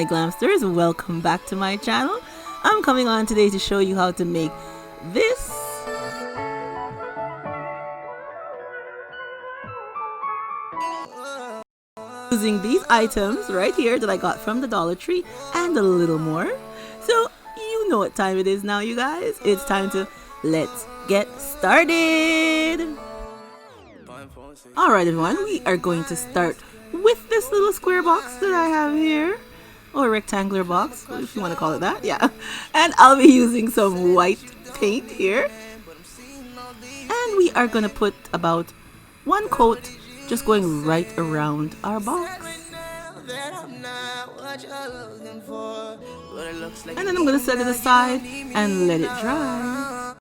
my glamsters, welcome back to my channel. I'm coming on today to show you how to make this. Using these items right here that I got from the Dollar Tree and a little more. So you know what time it is now, you guys. It's time to let's get started. Alright everyone, we are going to start with this little square box that I have here, or rectangular box, if you want to call it that, yeah. And I'll be using some white paint here. And we are going to put about one coat just going right around our box. And then I'm going to set it aside and let it dry.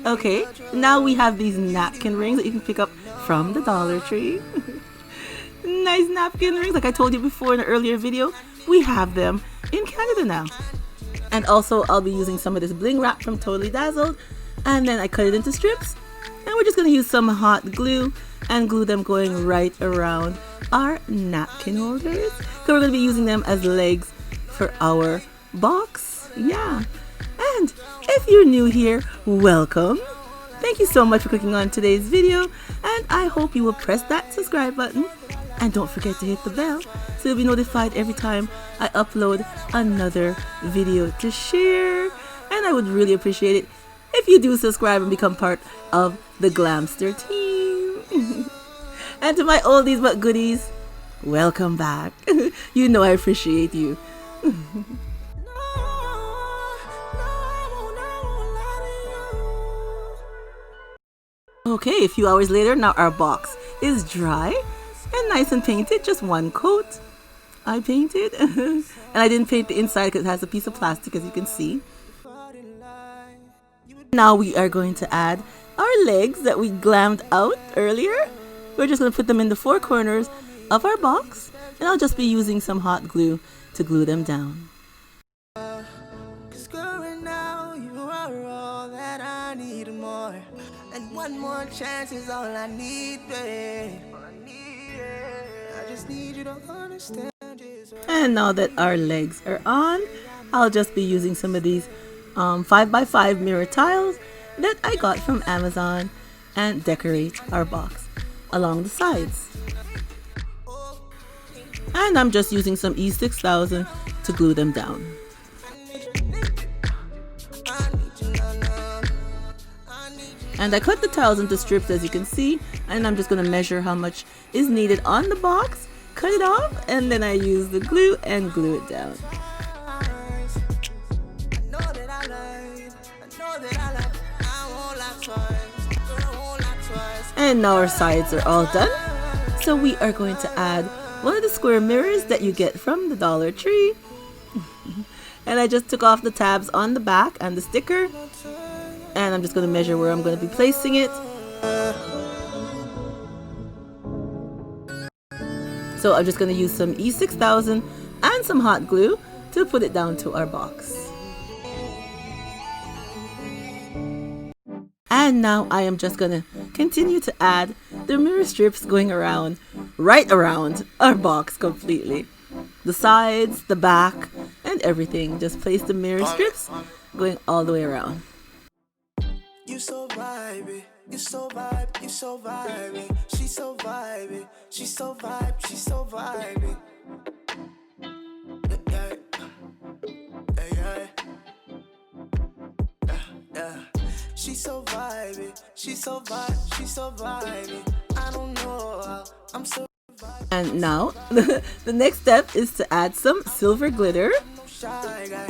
Okay, now we have these napkin rings that you can pick up from the Dollar Tree. Nice napkin rings, like I told you before in an earlier video, we have them in Canada now. And also I'll be using some of this bling wrap from Totally Dazzled, and then I cut it into strips, and we're just going to use some hot glue and glue them going right around our napkin holders. So we're going to be using them as legs for our box. Yeah. And if you're new here, welcome. Thank you so much for clicking on today's video, and I hope you will press that subscribe button and don't forget to hit the bell so you'll be notified every time I upload another video to share. And I would really appreciate it if you do subscribe and become part of the Glamster team. And to my oldies but goodies, welcome back. You know I appreciate you. Okay, a few hours later, now our box is dry and nice and painted, just one coat I painted. And I didn't paint the inside because it has a piece of plastic, as you can see. Now we are going to add our legs that we glammed out earlier. We're just going to put them in the four corners of our box, and I'll just be using some hot glue to glue them down. And one more chance is all I need, babe. I just need you to understand this. And now that our legs are on, I'll just be using some of these 5x5 mirror tiles that I got from Amazon and decorate our box along the sides. And I'm just using some E6000 to glue them down. And I cut the tiles into strips, as you can see, and I'm just going to measure how much is needed on the box, cut it off, and then I use the glue and glue it down. And now our sides are all done, so we are going to add one of the square mirrors that you get from the Dollar Tree. And I just took off the tabs on the back and the sticker. And I'm just going to measure where I'm going to be placing it. So I'm just going to use some E6000 and some hot glue to put it down to our box. And now I am just going to continue to add the mirror strips going around, right around our box completely. The sides, the back, and everything. Just place the mirror strips going all the way around. You so vibey, you so vibe, you so vibey. She's so vibey, she's so vibe, she's so vibey. Yeah, yeah, yeah, yeah. She's so vibey, she's so vibe, she's so vibey. I don't know how, I'm so vibey. And now, the next step is to add some silver glitter. And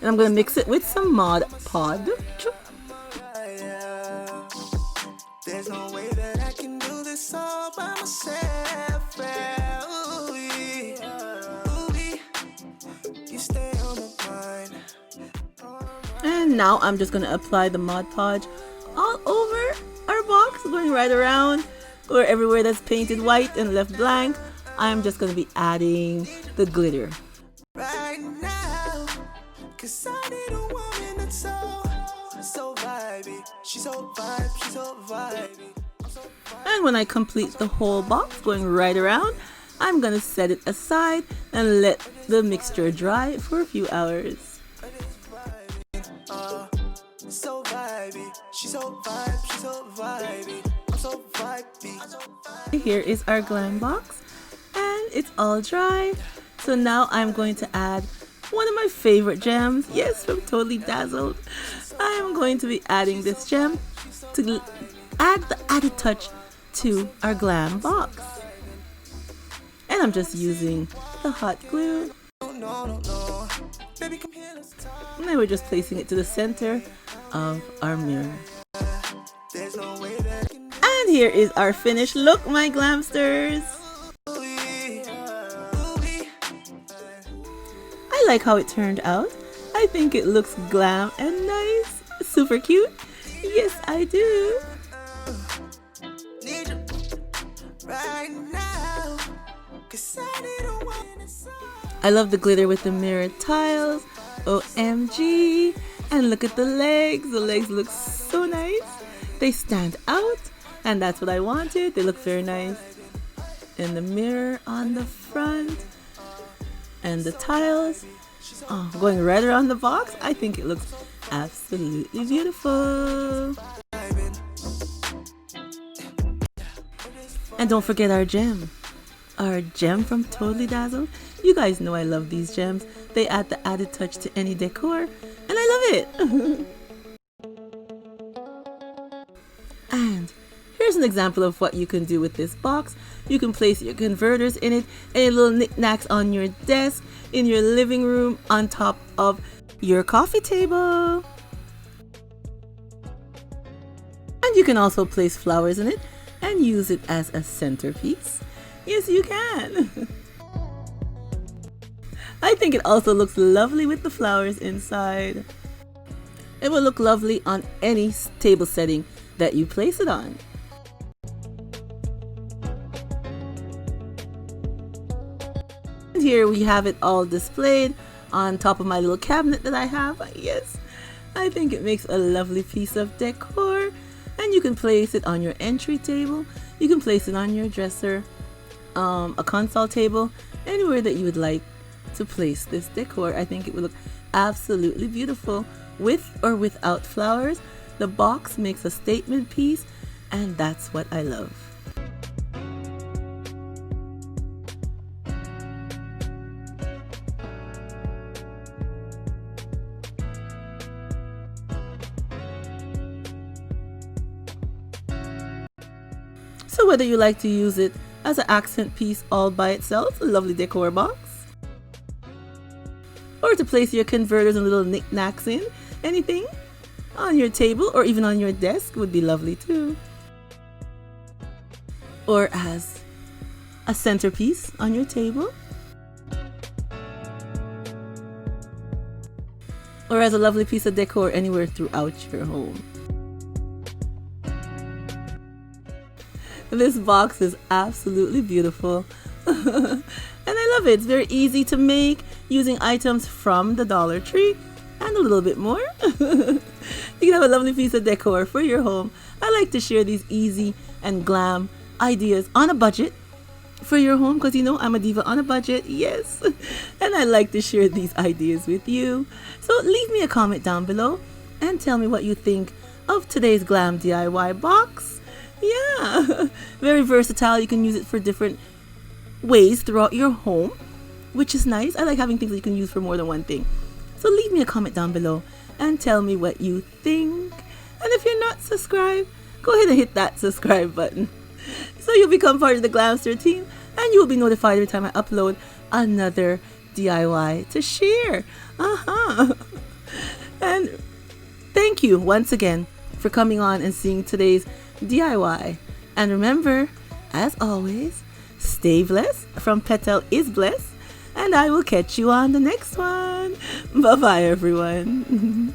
I'm going to mix it with some Mod Podge. There's no way that I can do this all by myself. You stay on my mind. And now I'm just going to apply the Mod Podge all over our box, going right around, or everywhere that's painted white and left blank. I'm just going to be adding the glitter. Right now, 'cause I need a woman that's so vibey. She's so vibe, she's so vibey. And when I complete the whole box going right around, I'm gonna set it aside and let the mixture dry for a few hours. So vibey, she's so vibe, she's so vibey, I'm so vibey. Here is our Glam box and it's all dry. So now I'm going to add one of my favorite gems, yes, from Totally Dazzled. I am going to be adding this gem to add the added touch to our Glam box. And I'm just using the hot glue. And then we're just placing it to the center of our mirror. And here is our finished look, my Glamsters. I like how it turned out. I think it looks glam and nice. Super cute. Yes, I do. I love the glitter with the mirrored tiles. OMG. And look at the legs. The legs look so nice. They stand out. And that's what I wanted. They look very nice. And the mirror on the front. And the tiles. Oh, going right around the box. I think it looks absolutely beautiful. And don't forget our gem. Our gem from Totally Dazzled. You guys know I love these gems. They add the added touch to any decor. And I love it. And here's an example of what you can do with this box. You can place your converters in it, any little knickknacks on your desk, in your living room, on top of your coffee table. And you can also place flowers in it and use it as a centerpiece. Yes, you can. I think it also looks lovely with the flowers inside. It will look lovely on any table setting that you place it on. And here we have it all displayed on top of my little cabinet that I have. Yes, I think it makes a lovely piece of decor. And you can place it on your entry table. You can place it on your dresser, a console table, anywhere that you would like to place this decor. I think it would look absolutely beautiful with or without flowers. The box makes a statement piece, and that's what I love. So whether you like to use it as an accent piece all by itself, a lovely decor box, or to place your converters and little knickknacks in, anything on your table or even on your desk would be lovely too. Or as a centerpiece on your table. Or as a lovely piece of decor anywhere throughout your home. This box is absolutely beautiful. And I love it. It's very easy to make using items from the Dollar Tree and a little bit more. You can have a lovely piece of decor for your home. I like to share these easy and glam ideas on a budget for your home because you know I'm a diva on a budget, yes. And I like to share these ideas with you. So leave me a comment down below and tell me what you think of today's Glam DIY box. Yeah, very versatile. You can use it for different ways throughout your home, which is nice. I like having things that you can use for more than one thing. So leave me a comment down below and tell me what you think. And if you're not subscribed, go ahead and hit that subscribe button so you'll become part of the Glamster team and you will be notified every time I upload another DIY to share. And thank you once again for coming on and seeing today's DIY. And remember, as always, stay blessed from Petalisbless, and I will catch you on the next one. Bye bye everyone.